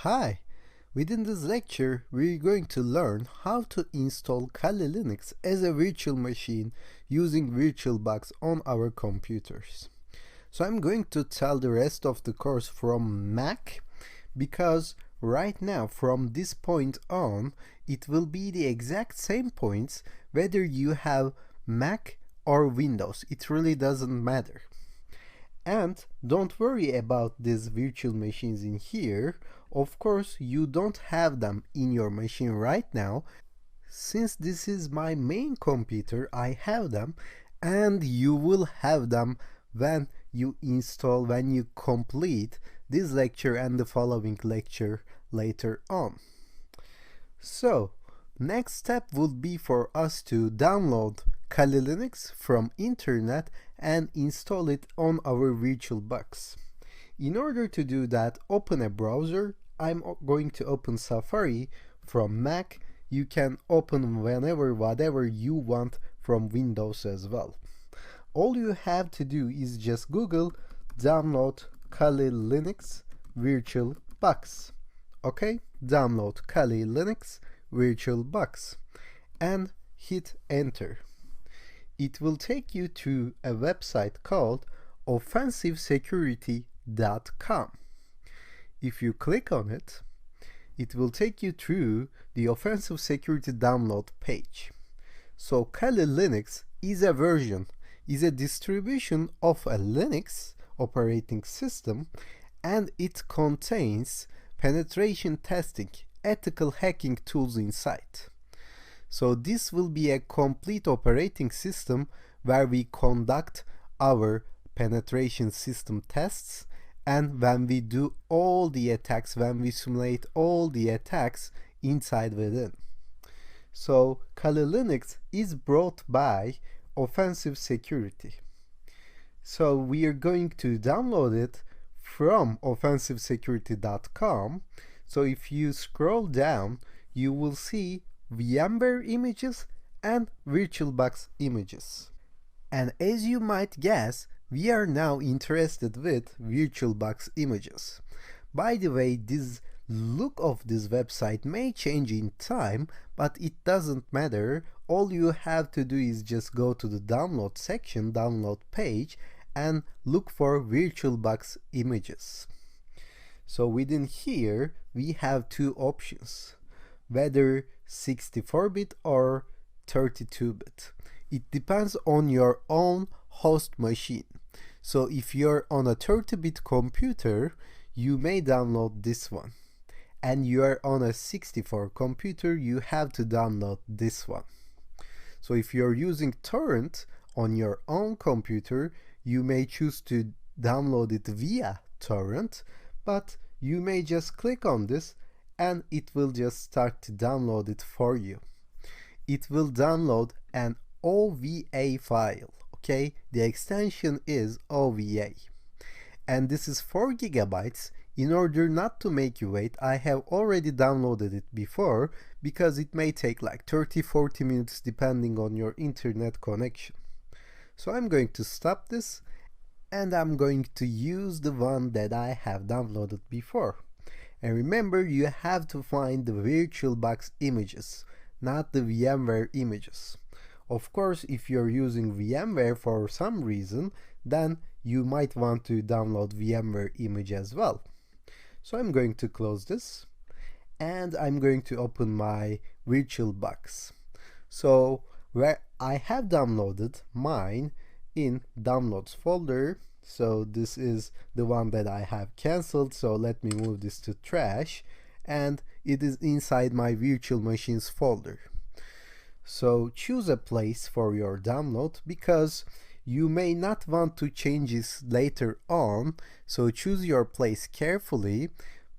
Hi! Within this lecture, we're going to learn how to install Kali Linux as a virtual machine using VirtualBox on our computers. So I'm going to tell the rest of the course from Mac because right now from this point on it will be the exact same points whether you have Mac or Windows. It really doesn't matter. And don't worry about these virtual machines in here. Of course, you don't have them in your machine right now. Since this is my main computer, I have them, and you will have them when you complete this lecture and the following lecture later on. So, next step would be for us to download Kali Linux from internet and install it on our VirtualBox. In order to do that, open a browser. I'm going to open Safari from Mac. You can open whatever you want from Windows as well. All you have to do is just Google download Kali Linux VirtualBox. Okay, download Kali Linux VirtualBox and hit enter. It will take you to a website called offensivesecurity.com. If you click on it, it will take you through the offensive security download page. So Kali Linux is a distribution of a Linux operating system, and it contains penetration testing, ethical hacking tools inside. So this will be a complete operating system where we conduct our penetration system tests, and when we do all the attacks, when we simulate all the attacks inside within. So Kali Linux is brought by Offensive Security. So we are going to download it from offensivesecurity.com. So if you scroll down, you will see VMware images and VirtualBox images. And as you might guess, we are now interested with VirtualBox images. By the way, this look of this website may change in time, but it doesn't matter. All you have to do is just go to the download section, download page, and look for VirtualBox images. So within here, we have two options, whether 64-bit or 32-bit. It depends on your own host machine. So if you're on a 30-bit computer, you may download this one. And you are on a 64 computer, you have to download this one. So if you're using torrent on your own computer, you may choose to download it via torrent, but you may just click on this and it will just start to download it for you. It will download an OVA file. Okay, the extension is OVA, and this is 4 gigabytes. In order not to make you wait, I have already downloaded it before because it may take like 30-40 minutes depending on your internet connection. So I'm going to stop this and I'm going to use the one that I have downloaded before. And remember, you have to find the VirtualBox images, not the VMware images. Of course, if you're using VMware for some reason, then you might want to download VMware image as well. So I'm going to close this and I'm going to open my VirtualBox. So where I have downloaded mine in downloads folder. So this is the one that I have cancelled. So let me move this to trash, and it is inside my virtual machines folder. So choose a place for your download because you may not want to change this later on. So choose your place carefully.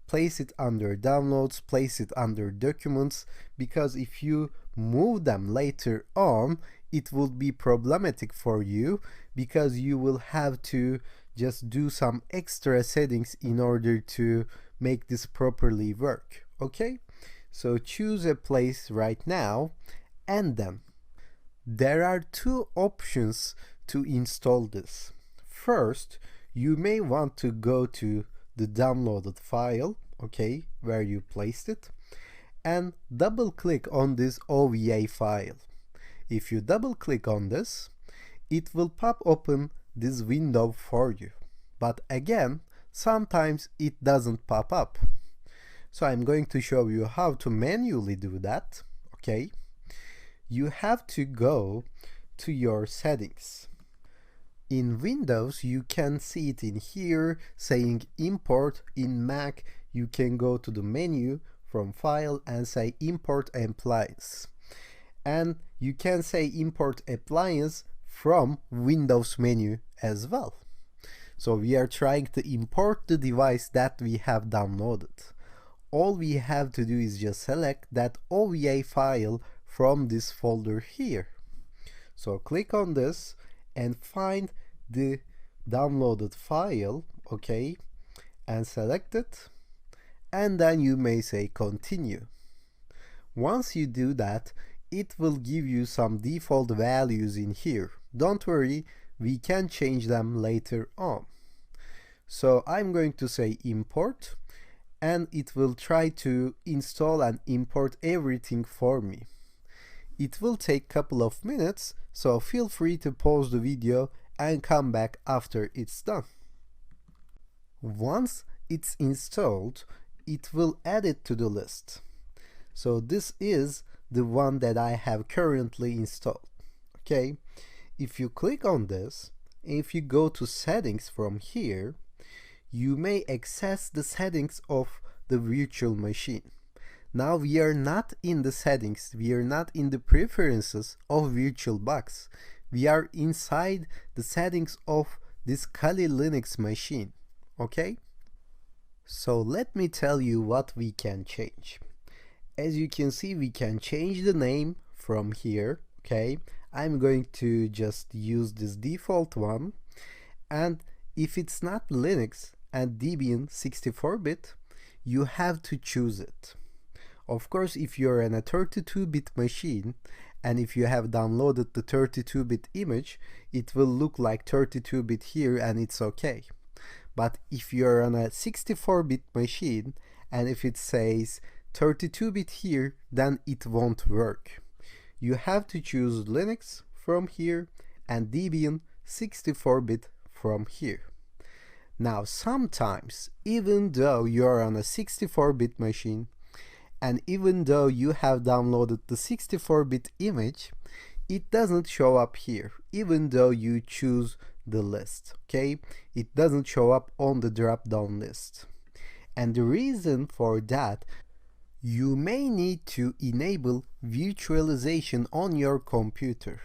Place it under downloads, place it under documents, because if you move them later on, it will be problematic for you because you will have to just do some extra settings in order to make this properly work. Okay, so choose a place right now. And then there are two options to install this. First, you may want to go to the downloaded file okay, where you placed it, and double click on this OVA file. If you double click on this, it will pop open this window for you. But again, sometimes it doesn't pop up. So I'm going to show you how to manually do that, okay? You have to go to your settings. In Windows, you can see it in here saying import. In Mac, you can go to the menu from file and say import appliance. And you can say import appliance from Windows menu as well. So we are trying to import the device that we have downloaded. All we have to do is just select that OVA file from this folder here. So click on this and find the downloaded file, okay, and select it, and then you may say continue. Once you do that, it will give you some default values in here. Don't worry, we can change them later on. So I'm going to say import, and it will try to install and import everything for me. It will take a couple of minutes, so feel free to pause the video and come back after it's done. Once it's installed, it will add it to the list. So this is the one that I have currently installed. Okay, if you click on this, if you go to settings from here, you may access the settings of the virtual machine. Now we are not in the settings, we are not in the preferences of VirtualBox. We are inside the settings of this Kali Linux machine, okay? So let me tell you what we can change. As you can see, we can change the name from here, okay? I'm going to just use this default one, and if it's not Linux and Debian 64-bit, you have to choose it. Of course, if you're in a 32-bit machine, and if you have downloaded the 32-bit image, it will look like 32-bit here and it's okay. But if you're on a 64-bit machine, and if it says 32-bit here, then it won't work. You have to choose Linux from here and Debian 64-bit from here. Now sometimes, even though you're on a 64-bit machine, and even though you have downloaded the 64-bit image, it doesn't show up here, even though you choose the list, okay? It doesn't show up on the drop-down list. And the reason for that, you may need to enable virtualization on your computer.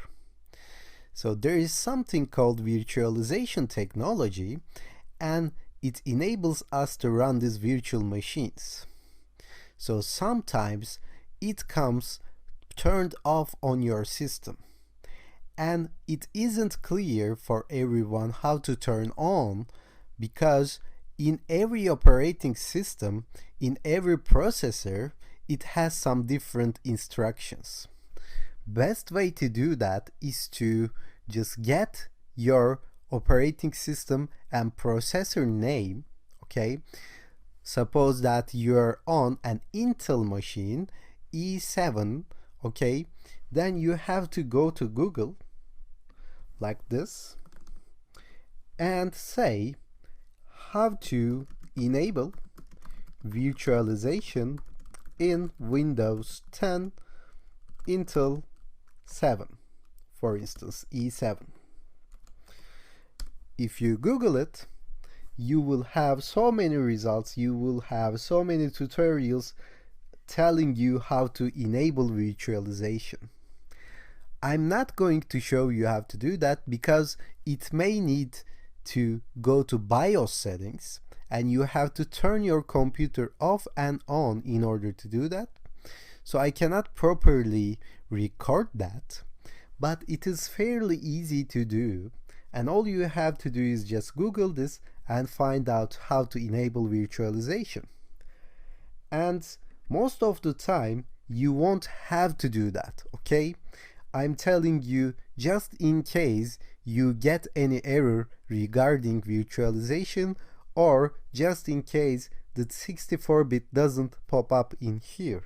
So there is something called virtualization technology, and it enables us to run these virtual machines. So sometimes it comes turned off on your system, and it isn't clear for everyone how to turn on, because in every operating system, in every processor, it has some different instructions. Best way to do that is to just get your operating system and processor name, okay? Suppose that you're on an Intel machine, i7, okay? Then you have to go to Google, like this, and say how to enable virtualization in Windows 10 Intel 7, for instance, i7. If you Google it, you will have so many results, you will have so many tutorials telling you how to enable virtualization. I'm not going to show you how to do that because it may need to go to BIOS settings, and you have to turn your computer off and on in order to do that. So I cannot properly record that, but it is fairly easy to do, and all you have to do is just Google this and find out how to enable virtualization. And most of the time you won't have to do that, okay? I'm telling you just in case you get any error regarding virtualization, or just in case the 64-bit doesn't pop up in here.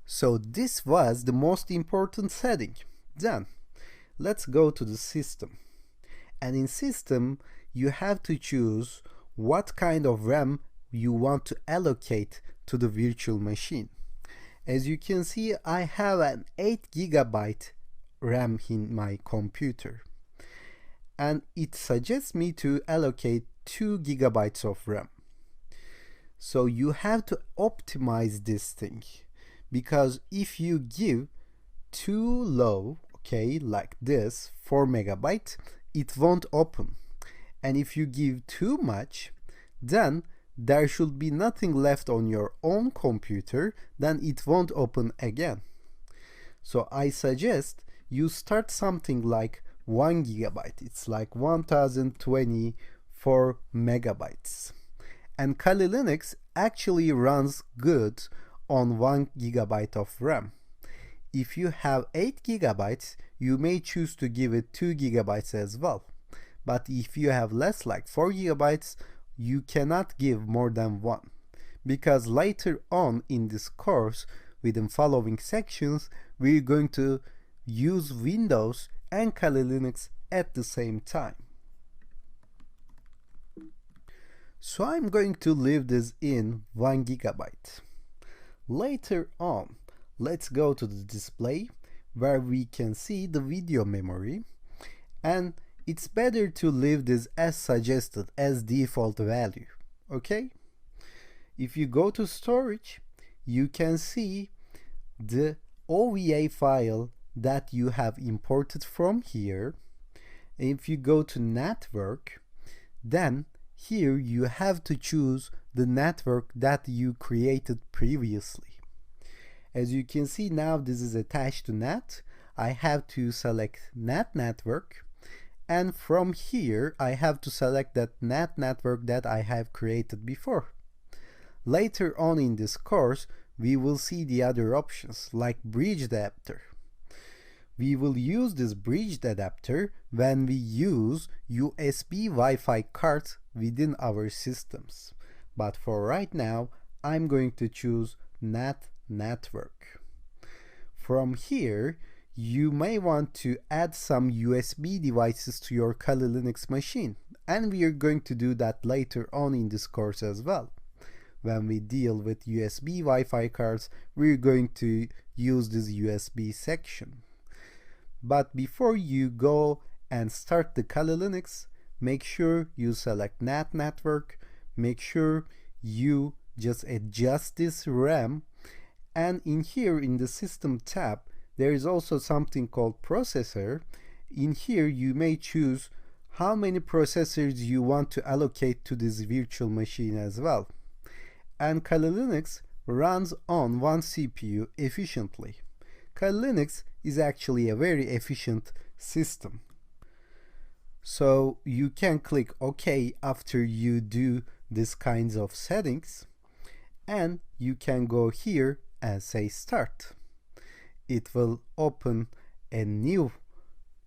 So this was the most important setting. Then let's go to the system. And in system, you have to choose what kind of RAM you want to allocate to the virtual machine. As you can see, I have an 8 GB RAM in my computer. And it suggests me to allocate 2 GB of RAM. So you have to optimize this thing, because if you give too low, okay, like this, 4 MB, it won't open. And if you give too much, then there should be nothing left on your own computer, then it won't open again. So I suggest you start something like 1 GB. It's like 1024 megabytes. And Kali Linux actually runs good on 1 GB of RAM. If you have 8 GB, you may choose to give it 2 GB as well. But if you have less, like 4 GB, you cannot give more than 1. Because later on in this course, within following sections, we're going to use Windows and Kali Linux at the same time. So I'm going to leave this in 1 GB. Later on, let's go to the display where we can see the video memory, and it's better to leave this as suggested, as default value, okay? If you go to storage, you can see the OVA file that you have imported from here. If you go to network, then here you have to choose the network that you created previously. As you can see now, this is attached to NAT. I have to select NAT network, and from here I have to select that NAT network that I have created before. Later on in this course, we will see the other options like bridge adapter. We will use this bridged adapter when we use USB Wi-Fi cards within our systems. But for right now, I'm going to choose NAT network. From here, you may want to add some USB devices to your Kali Linux machine, and we are going to do that later on in this course as well. When we deal with USB Wi-Fi cards, we're going to use this USB section. But before you go and start the Kali Linux, make sure you select NAT network, make sure you just adjust this RAM, and in here in the system tab, there is also something called processor. In here you may choose how many processors you want to allocate to this virtual machine as well. And Kali Linux runs on one CPU efficiently. Kali Linux is actually a very efficient system. So you can click OK after you do these kinds of settings, and you can go here and say start. It will open a new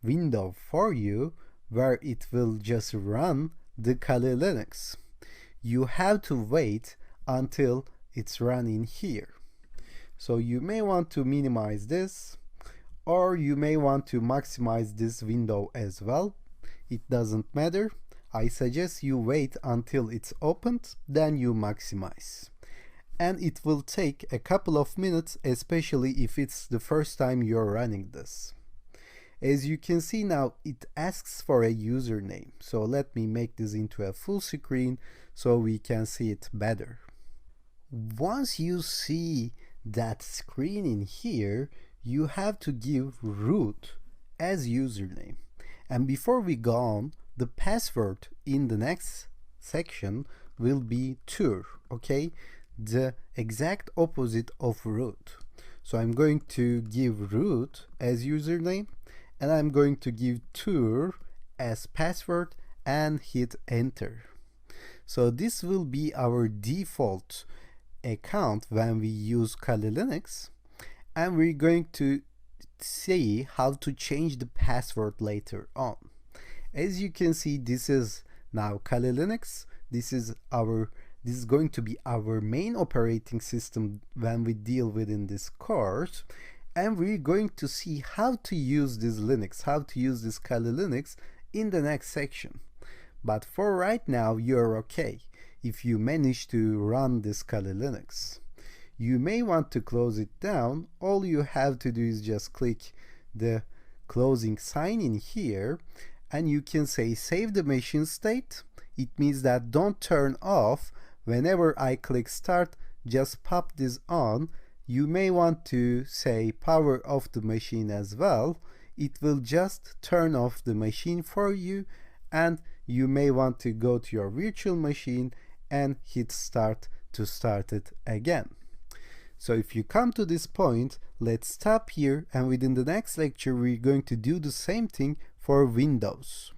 window for you where it will just run the Kali Linux. You have to wait until it's running here. So you may want to minimize this, or you may want to maximize this window as well. It doesn't matter. I suggest you wait until it's opened, then you maximize. And it will take a couple of minutes, especially if it's the first time you're running this. As you can see now, it asks for a username. So let me make this into a full screen so we can see it better. Once you see that screen in here, you have to give root as username. And before we go on, the password in the next section will be tour, okay? The exact opposite of root. So I'm going to give root as username, and I'm going to give tour as password and hit enter. So this will be our default account when we use Kali Linux, and we're going to see how to change the password later on. As you can see, this is now Kali Linux. This is our This is going to be our main operating system when we deal within this course. And we're going to see how to use this Linux, how to use this Kali Linux in the next section. But for right now, you're okay if you manage to run this Kali Linux. You may want to close it down. All you have to do is just click the closing sign in here, and you can say save the machine state. It means that don't turn off. Whenever I click start, just pop this on. You may want to say power off the machine as well. It will just turn off the machine for you, and you may want to go to your virtual machine and hit start to start it again. So if you come to this point, let's stop here, and within the next lecture we're going to do the same thing for Windows.